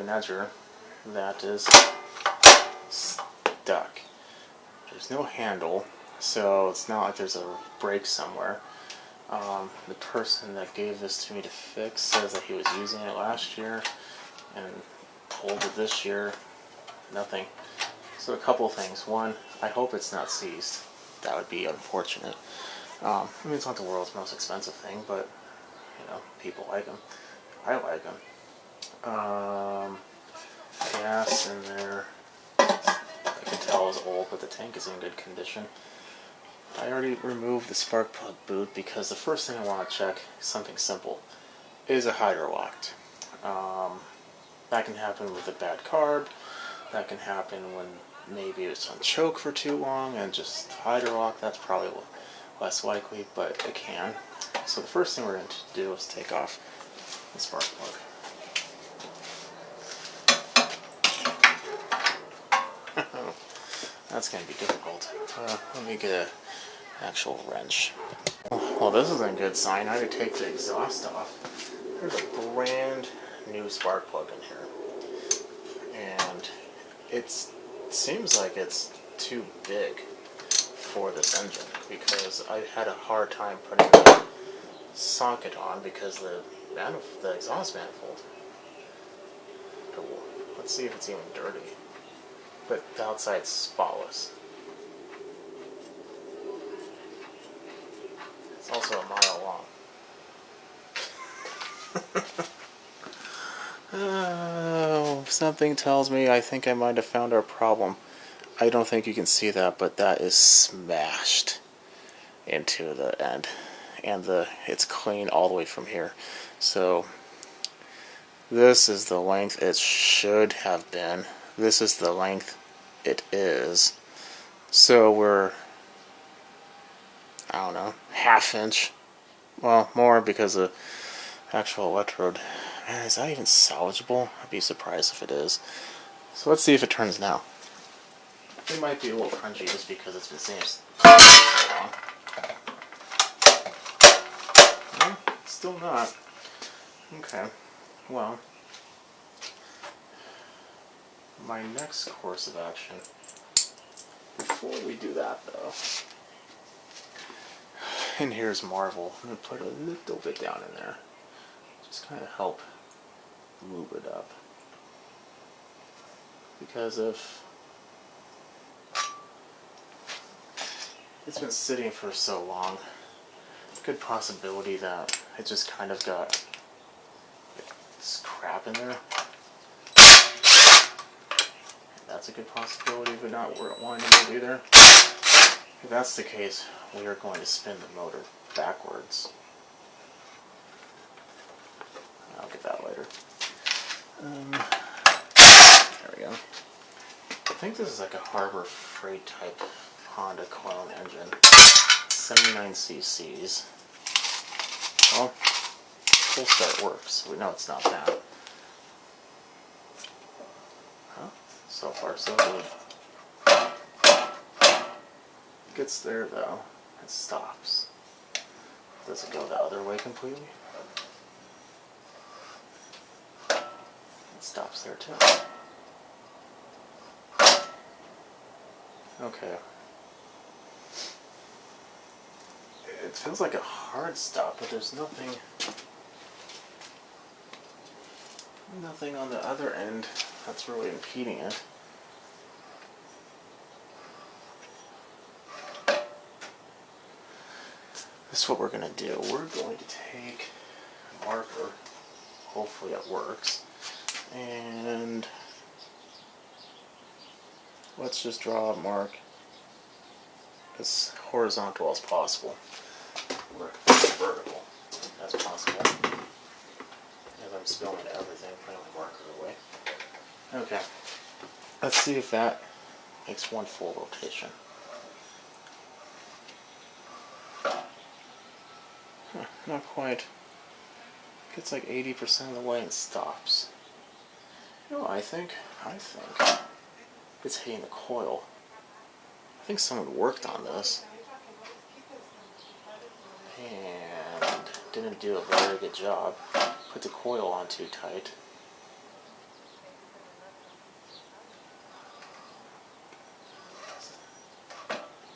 an edger that is stuck. There's no handle, so it's not like there's a break somewhere. The person that gave this to me to fix says that he was using it last year and pulled it this year. Nothing. So a couple things. One, I hope it's not seized. That would be unfortunate. I mean, it's not the world's most expensive thing, but, you know, people like them. I like them. Gas in there, I can tell is old, but the tank is in good condition. I already removed the spark plug boot because the first thing I want to check is something simple. Is it hydrolocked? That can happen with a bad carb. That can happen when maybe it's on choke for too long and just hydrolock. That's probably less likely, but it can. So the first thing we're going to do is take off the spark plug. That's going to be difficult. Let me get an actual wrench. Well, this isn't a good sign. I had to take the exhaust off. There's a brand new spark plug in here. And it seems like it's too big for this engine because I had a hard time putting the socket on because the exhaust manifold. Let's see if it's even dirty. But the outside's spotless. It's also a mile long. Oh, something tells me I think I might have found our problem. I don't think you can see that, but that is smashed into the end. And it's clean all the way from here. So this is the length it should have been. This is the length it is. So we're, I don't know, ½ inch. Well, more because the actual electrode. Man, is that even salvageable? I'd be surprised if it is. So let's see if it turns now. It might be a little crunchy just because it's been sitting so long. No, still not. Okay, well, my next course of action, before we do that though, and here's Marvel, I'm going to put a little bit down in there, just kind of help move it up, because if it's been sitting for so long, good possibility that it just kind of got this crap in there. That's a good possibility, but not wanting to move either. If that's the case, we are going to spin the motor backwards. I'll get that later. There we go. I think this is like a Harbor Freight type Honda clone engine. 79ccs. Well, full start works. We know it's not that. Huh? So far so good. Gets there though, it stops. Does it go the other way completely? It stops there too. Okay. It feels like a hard stop, but there's nothing on the other end that's really impeding it. This is what we're going to do. We're going to take a marker, hopefully it works, and let's just draw a mark as horizontal as possible, or as vertical as possible. As I'm spilling everything, putting my marker away. Okay, let's see if that makes one full rotation. Not quite. Gets like 80% of the way and stops. You know what I think? It's hitting the coil. I think someone worked on this and didn't do a very good job. Put the coil on too tight.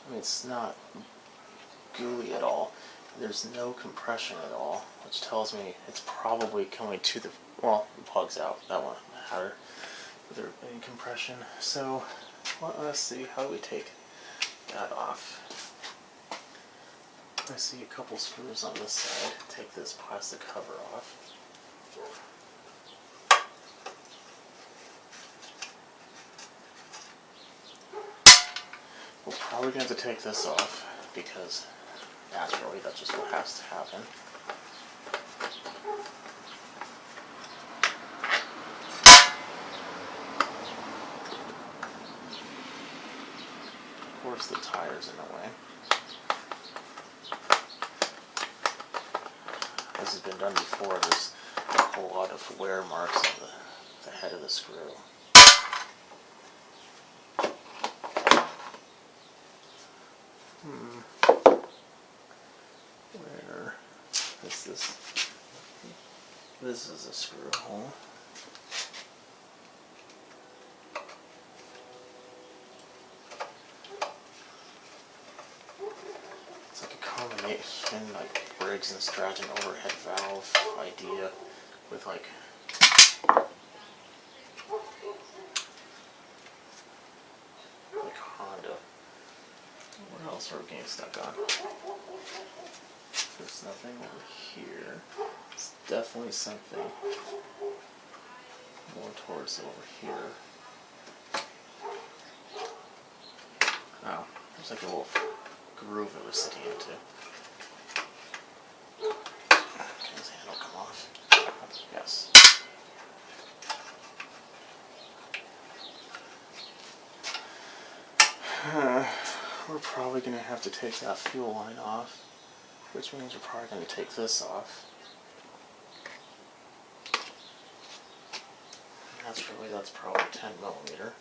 I mean, it's not gooey at all. There's no compression at all, which tells me it's probably coming to the, well, the plug's out, that one matter, there any compression. So let us see, how do we take that off? I see a couple screws on this side. Take this plastic cover off. We're probably going to have to take this off because naturally that's just what has to happen. Of course the tire's in the way. This has been done before. There's a whole lot of wear marks on the head of the screw. Where is this? This is a screw hole. It's like a combination, like Briggs and Stratton overhead valve idea with like Honda. What else are we getting stuck on? There's nothing over here. It's definitely something more towards over here. Oh, there's like a little groove it was sitting into. Can his handle come off? Yes. We're probably going to have to take that fuel line off, which means we're probably going to take this off. That's probably 10 millimeter.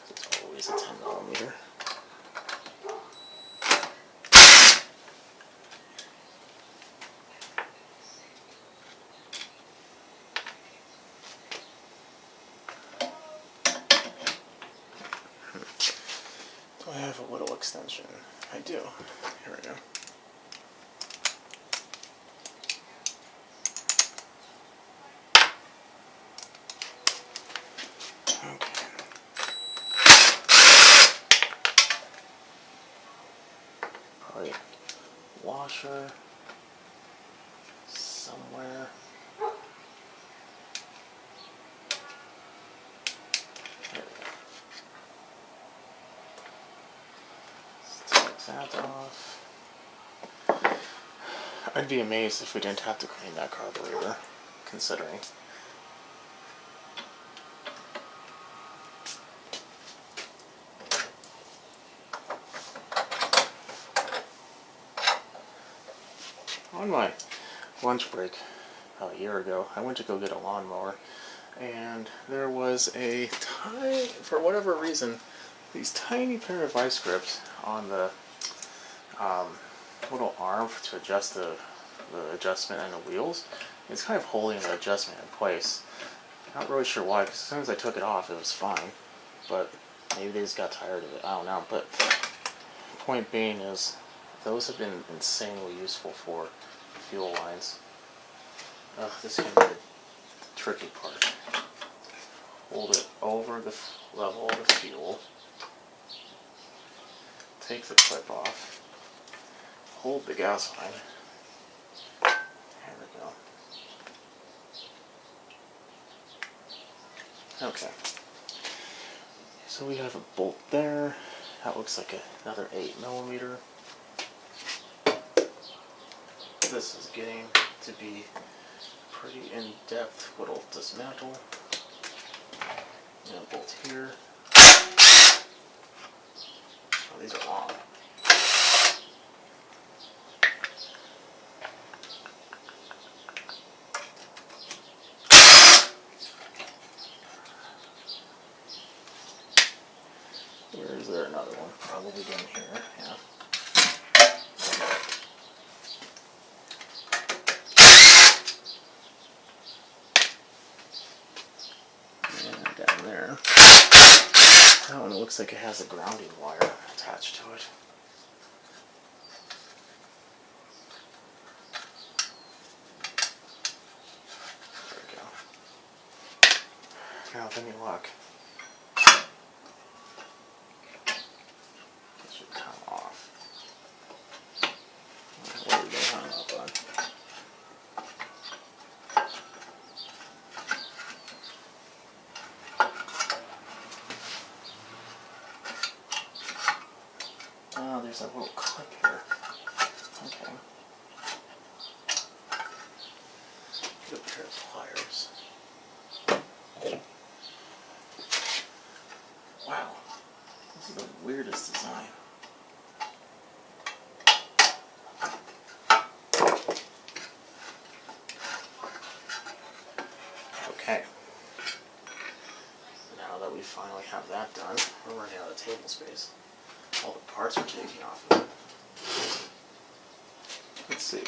It's always a 10 millimeter. Do I have a little extension? I do. Here we go. Probably washer somewhere. There we go. Let's take that off. I'd be amazed if we didn't have to clean that carburetor, considering. On my lunch break a year ago, I went to go get a lawnmower, and there was a tiny, for whatever reason, these tiny pair of vice grips on the little arm to adjust the adjustment and the wheels. It's kind of holding the adjustment in place. Not really sure why, because as soon as I took it off, it was fine. But maybe they just got tired of it. I don't know. But point being is, those have been insanely useful for fuel lines. This can be the tricky part. Hold it over the level of the fuel. Take the clip off. Hold the gas line. There we go. Okay. So we have a bolt there. That looks like another 8 millimeter. This is getting to be pretty in-depth little dismantle. And a bolt here. Oh, these are long. Where is there another one? Probably down here, yeah. And down there. That one looks like it has a grounding wire attached to it. Now, with any luck, it should come off. What are we hung up on? Oh, there's a little clip here. Okay. Get a pair of pliers. Wow, this is the weirdest design. Okay. Now that we finally have that done, we're running out of table space. All the parts are taking off of it. Let's see.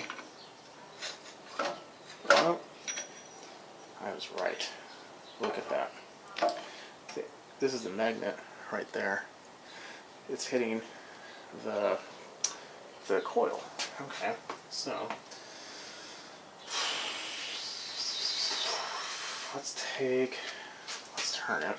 Well, I was right. Look at that. This is the magnet right there. It's hitting the coil. Okay, so let's turn it.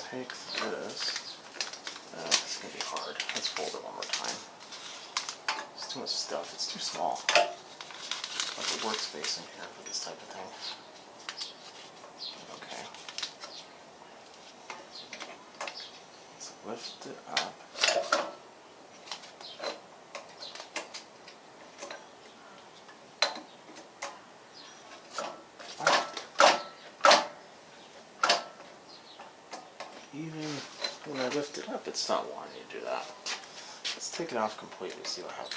Take this. It's going to be hard. Let's fold it one more time. It's too much stuff. It's too small. Like a workspace in here for this type of thing. Okay. Let's lift it up. Even when I lift it up, it's not wanting to do that. Let's take it off completely, see what happens.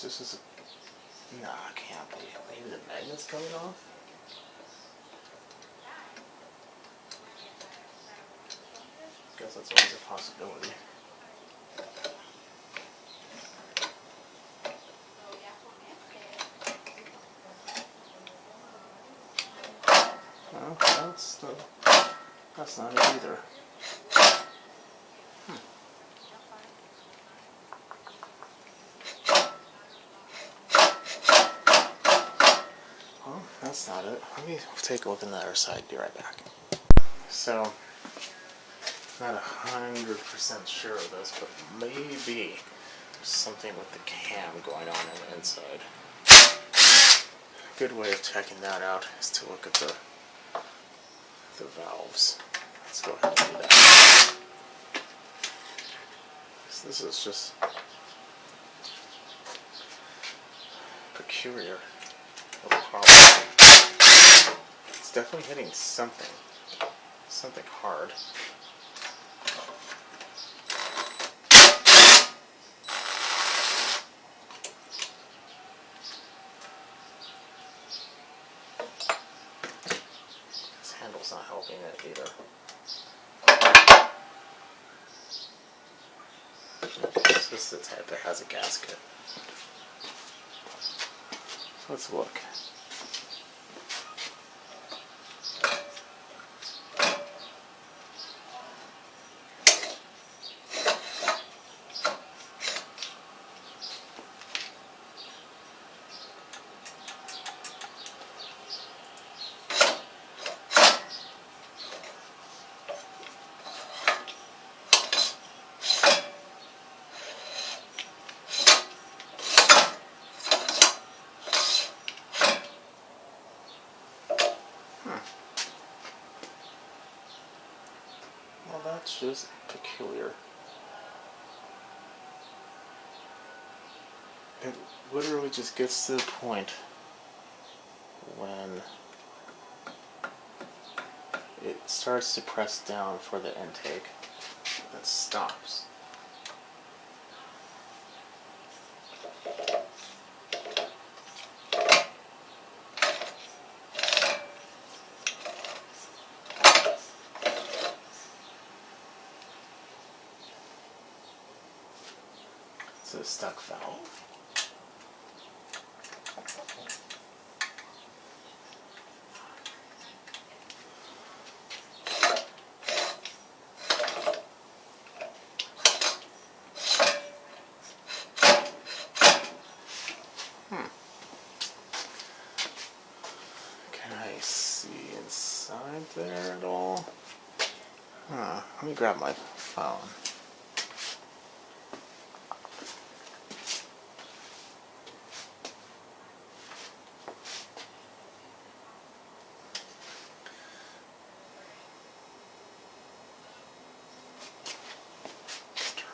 This is a... Nah, it can't be. Maybe the magnet's coming off? Guess that's always a possibility. Well, that's not it either. Well, that's not it. Let me take a look on the other side. Be right back. So, not 100% sure of this, but maybe there's something with the cam going on the inside. A good way of checking that out is to look at the valves. Let's go ahead and do that. So this is just peculiar little problem. It's definitely hitting something hard. This handle's not helping it either. Okay, so this is the type that has a gasket. So let's look. Well, that's just peculiar. It literally just gets to the point when it starts to press down for the intake, that stops. the stuck valve. Can I see inside there at all? Let me grab my phone.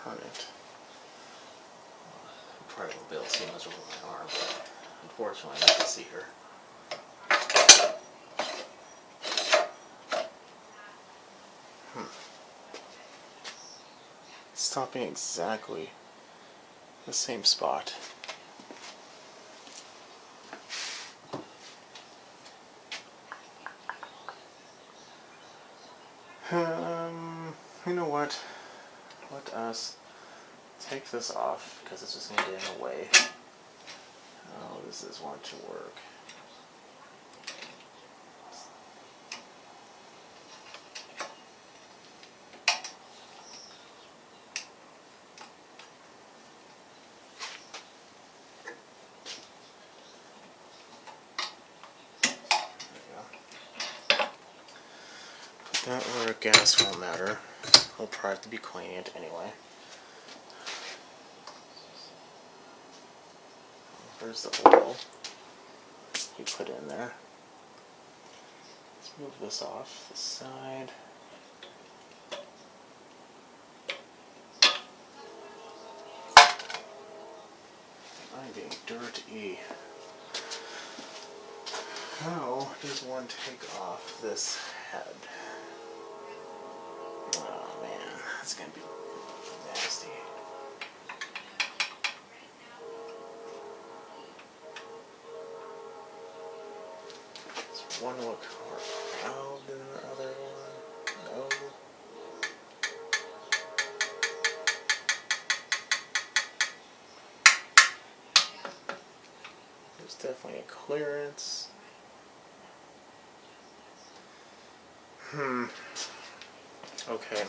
Turn it. Probably won't be able to see much over my arm, but unfortunately I can see her. Stopping exactly the same spot. You know what? Let us take this off because it's just going to get in the way. Oh, this is want to work. That where gas won't matter. We'll probably have to be cleaning it anyway. There's the oil we put in there. Let's move this off the side. I'm being dirty. How does one take off this head? Oh man, that's gonna be nasty. Does one look more proud than the other one? No. There's definitely a clearance. Okay,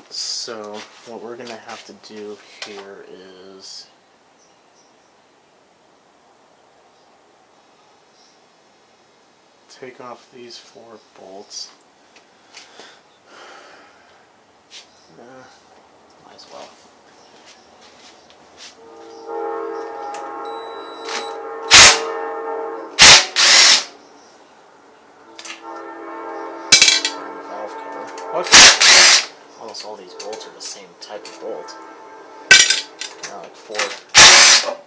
so what we're gonna have to do here is take off these 4 bolts. Might as well. Okay. Almost all these bolts are the same type of bolt. Like 4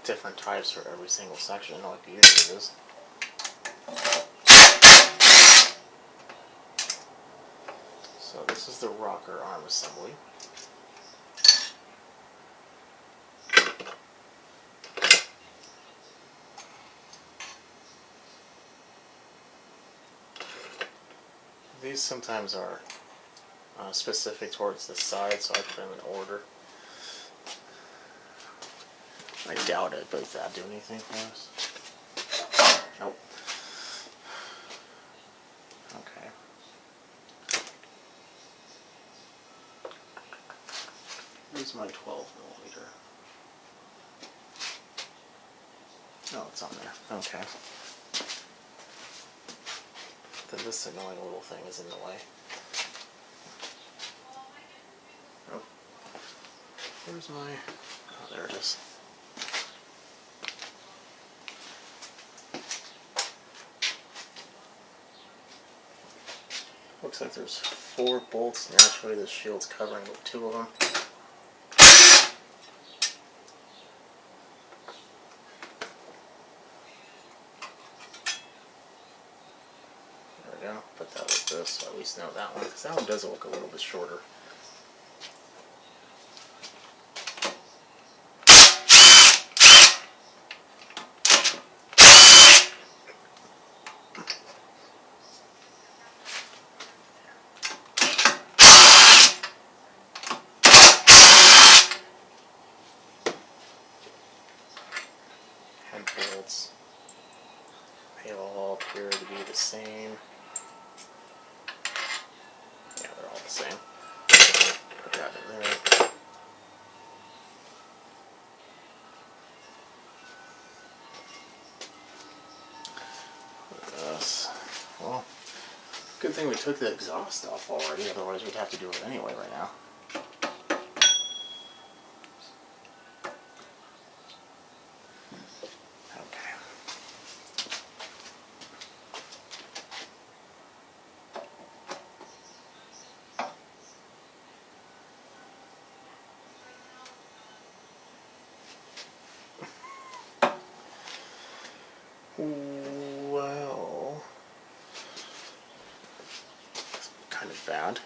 different types for every single section, like the unit is. So this is the rocker arm assembly. These sometimes are specific towards the side, so I put them in order. I doubt it, but does that do anything for us? Nope. Okay. Here's my 12mm. Oh, it's on there. Okay. Then this annoying little thing is in the way. Oh. Where's my... Oh, there it is. Looks like there's 4 bolts. Naturally, the shield's covering 2 of them. There we go. Put that with this, so at least know that one. Because that one does look a little bit shorter. bolts. They all appear to be the same. Yeah, they're all the same. Put that in there. Well, good thing we took the exhaust off already, otherwise we'd have to do it anyway right now. Okay. Well, it's kind of bad.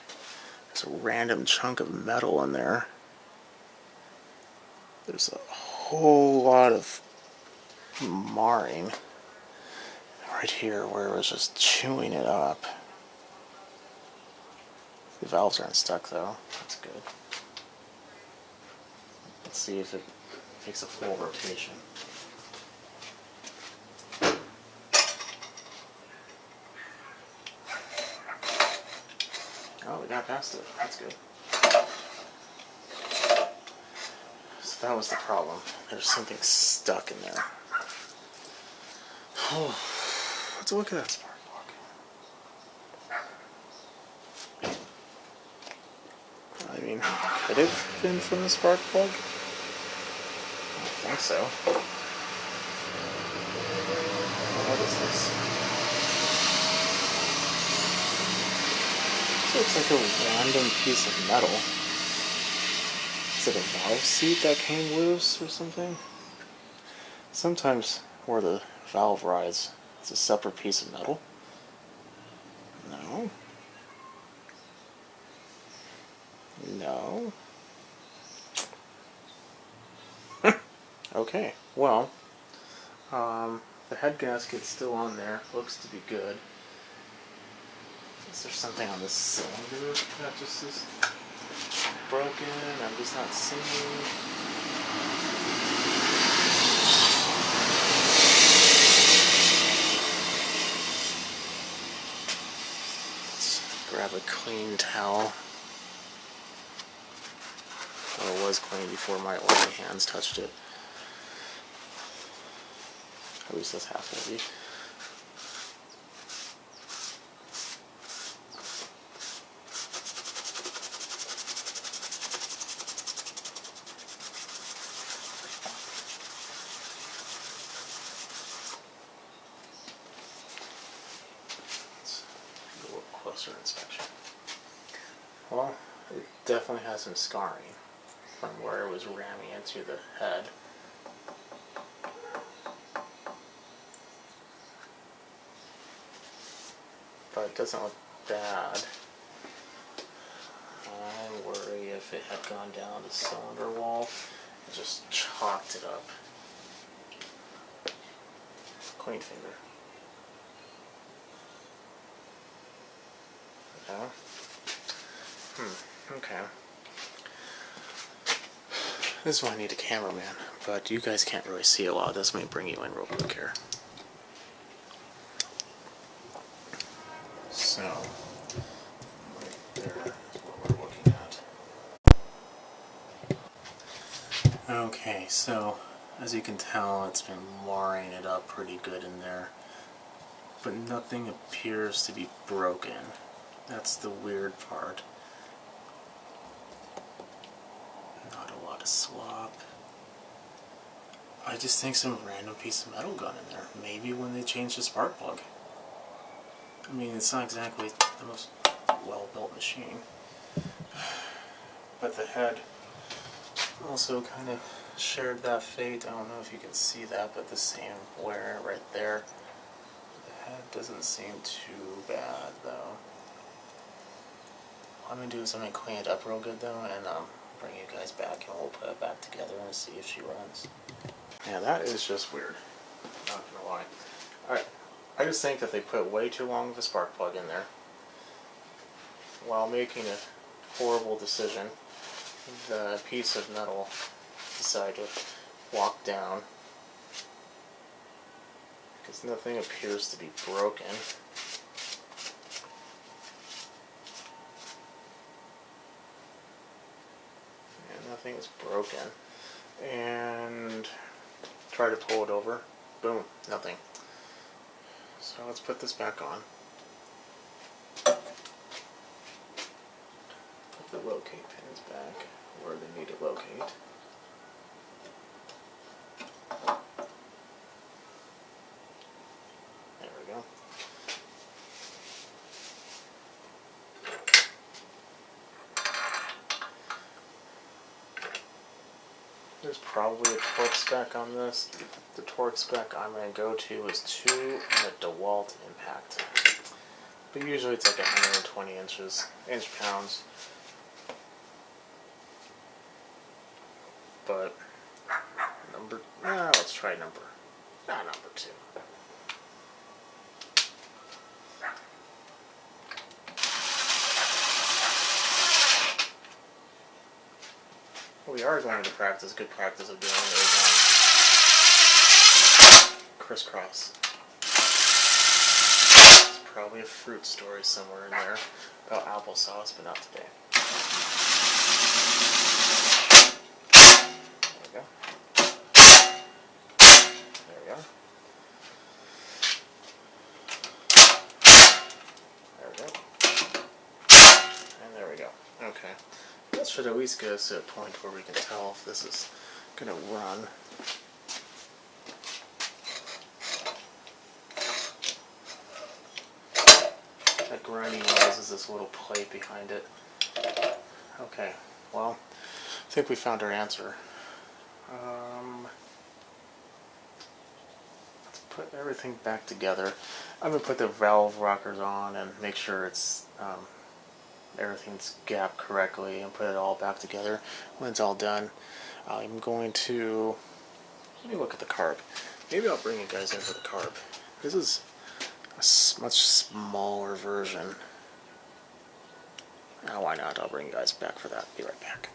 There's a random chunk of metal in there. There's a whole lot of marring right here where it was just chewing it up. The valves aren't stuck though. That's good. Let's see if it takes a full rotation. Oh, we got past it. That's good. So that was the problem. There's something stuck in there. Oh, let's look at that spark plug. I mean, could it have been from the spark plug? I think so. What is this? This looks like a random piece of metal. Is it a valve seat that came loose or something? Sometimes where the valve rides, it's a separate piece of metal. No. No. Okay, well, the head gasket's still on there. Looks to be good. Is there something on this cylinder that just is broken? I'm just not seeing. Let's grab a clean towel. Well, it was clean before my oily hands touched it. At least that's half of it. Closer inspection. Well, it definitely has some scarring from where it was ramming into the head. But it doesn't look bad. I worry if it had gone down the cylinder wall and just chalked it up. Clean finger. Yeah. Okay. This is why I need a cameraman, but you guys can't really see a lot of this. Let me bring you in real quick here. So, right there is what we're looking at. Okay, so as you can tell, it's been marring it up pretty good in there, but nothing appears to be broken. That's the weird part. Not a lot of slop. I just think some random piece of metal got in there. Maybe when they changed the spark plug. I mean, it's not exactly the most well-built machine. But the head also kind of shared that fate. I don't know if you can see that, but the same wear right there. The head doesn't seem too bad, though. What I'm going to do is I'm going to clean it up real good though, and bring you guys back and we'll put it back together and see if she runs. Yeah, that is just weird. Not going to lie. Alright, I just think that they put way too long of a spark plug in there. While making a horrible decision, the piece of metal decided to walk down because nothing appears to be broken. Yeah, nothing is broken. And try to pull it over. Boom, nothing. So let's put this back on. Put the locate pins back where they need to locate. There we go. There's probably a torque spec on this. The torque spec I'm going to go to is 2 and a DeWalt impact. But usually it's like 120 inch-pounds. But let's try number 2. What we are going to practice, good practice of doing is crisscross. There's probably a fruit story somewhere in there about applesauce, but not today. There we go. There we are. There we go. And there we go. Okay. That should at least get us to a point where we can tell if this is going to run. That grinding noise is this little plate behind it. Okay, well, I think we found our answer. Let's put everything back together. I'm going to put the valve rockers on and make sure it's everything's gapped correctly and put it all back together. When it's all done, I'm going to, let me look at the carb. Maybe I'll bring you guys in for the carb. This is a much smaller version. Oh, why not? I'll bring you guys back for that. Be right back.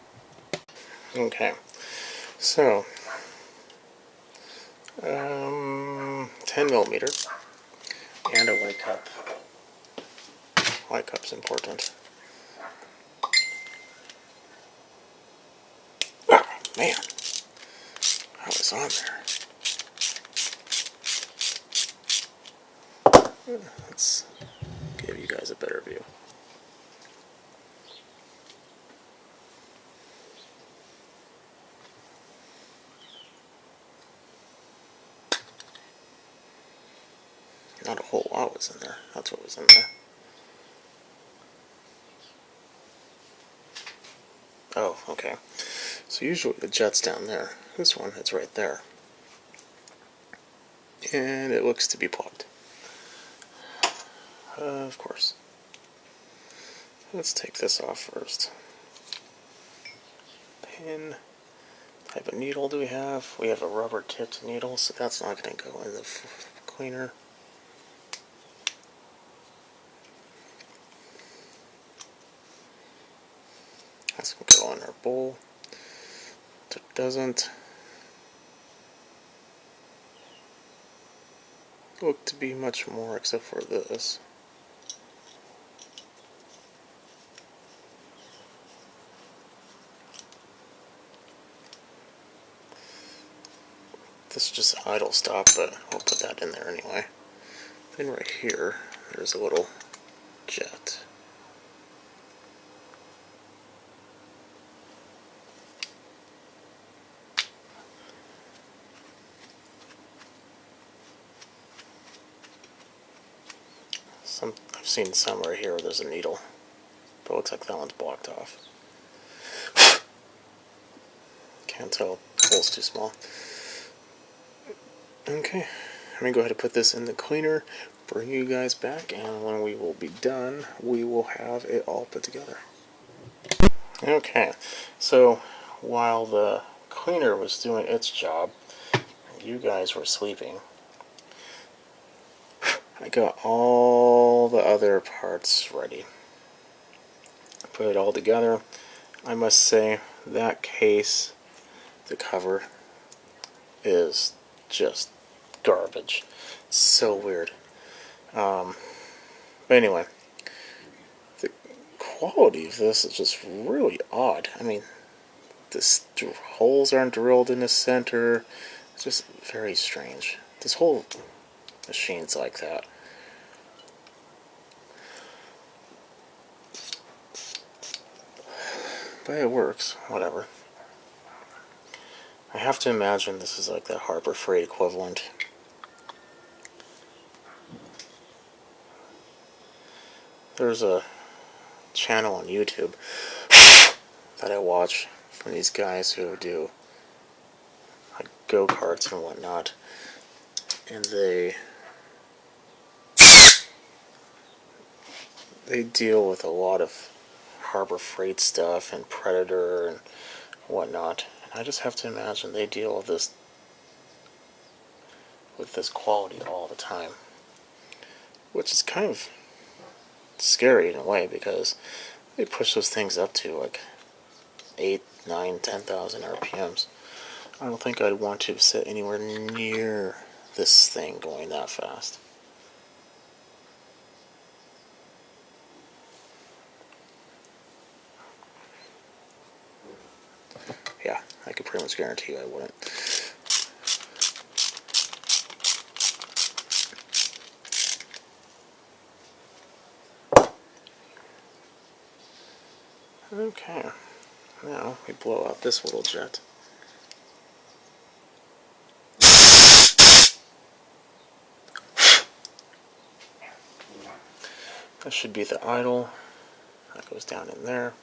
Okay, so 10 millimeter and a white cup. White cup's important. Oh, man, I was on there. Let's give you guys a better view. Not a whole lot was in there. That's what was in there. Oh, okay. So usually the jet's down there. This one, it's right there. And it looks to be plugged. Of course. Let's take this off first. Pin. Type of needle do we have? We have a rubber tipped needle, so that's not going to go in the cleaner. That's going to go in our bowl. If it doesn't look to be much more except for this. This is just idle stop, but I'll put that in there anyway. Then right here, there's a little jet. I've seen some right here where there's a needle, but it looks like that one's blocked off. Can't tell, the hole's too small. Okay, I'm going to go ahead and put this in the cleaner, bring you guys back, and when we will be done, we will have it all put together. Okay, so while the cleaner was doing its job, you guys were sleeping, I got all the other parts ready. I put it all together. I must say, that case, the cover, is just garbage. It's so weird. But anyway, the quality of this is just really odd. I mean, the holes aren't drilled in the center. It's just very strange. This whole machine's like that. But it works, whatever. I have to imagine this is like the Harbor Freight equivalent. There's a channel on YouTube that I watch from these guys who do like go-karts and whatnot, and they deal with a lot of Harbor Freight stuff and Predator and whatnot. And I just have to imagine they deal with this quality all the time, which is kind of scary in a way because they push those things up to like 8, 9, 10,000 RPMs. I don't think I'd want to sit anywhere near this thing going that fast. Yeah, I could pretty much guarantee you I wouldn't. Okay, now we blow out this little jet. That should be the idle. That goes down in there.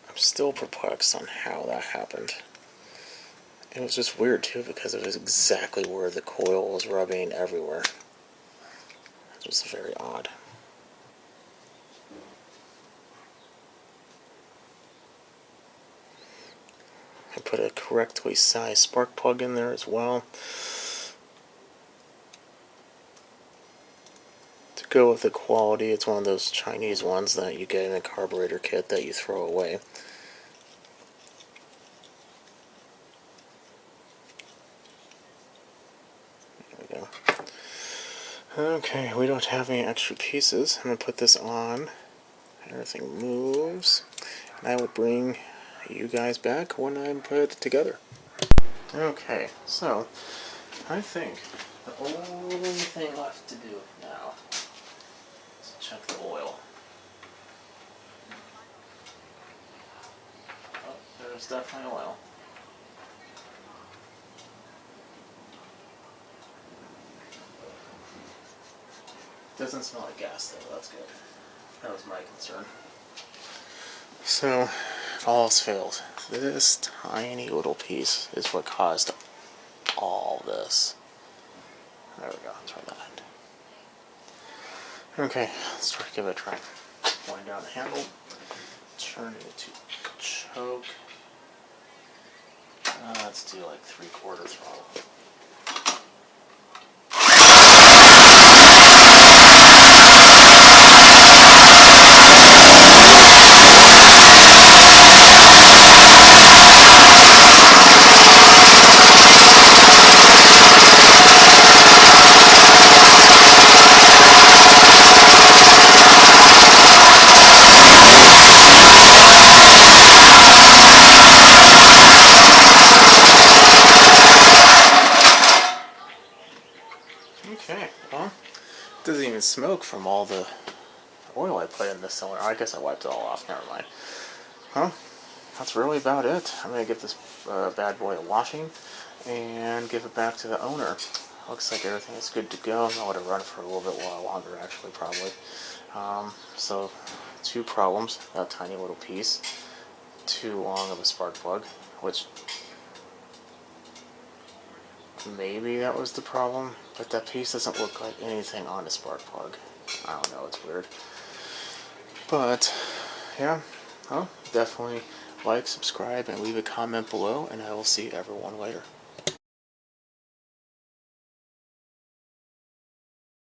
I'm still perplexed on how that happened. It was just weird too because it was exactly where the coil was rubbing everywhere. It was very odd. I put a correctly sized spark plug in there as well to go with the quality. It's one of those Chinese ones that you get in a carburetor kit that you throw away. There we go. Okay, we don't have any extra pieces. I'm going to put this on. Everything moves. And I will bring you guys back when I put it together. Okay, so I think the only thing left to do now is check the oil. Oh, there's definitely oil. Doesn't smell like gas though, that's good. That was my concern. So, if all else failed, this tiny little piece is what caused all this. There we go, try that. Okay, let's try to give it a try. Wind down the handle, turn it into choke. Let's do like 3/4 throttle. Okay, well, it doesn't even smoke from all the oil I put in this cylinder. I guess I wiped it all off, never mind. Well, that's really about it. I'm going to give this bad boy a washing and give it back to the owner. Looks like everything is good to go. I'm going to run it for a little bit longer, actually, probably. So, 2 problems. That tiny little piece. Too long of a spark plug, which maybe that was the problem, but that piece doesn't look like anything on a spark plug. I don't know, it's weird. But, yeah, well, definitely like, subscribe, and leave a comment below, and I will see everyone later.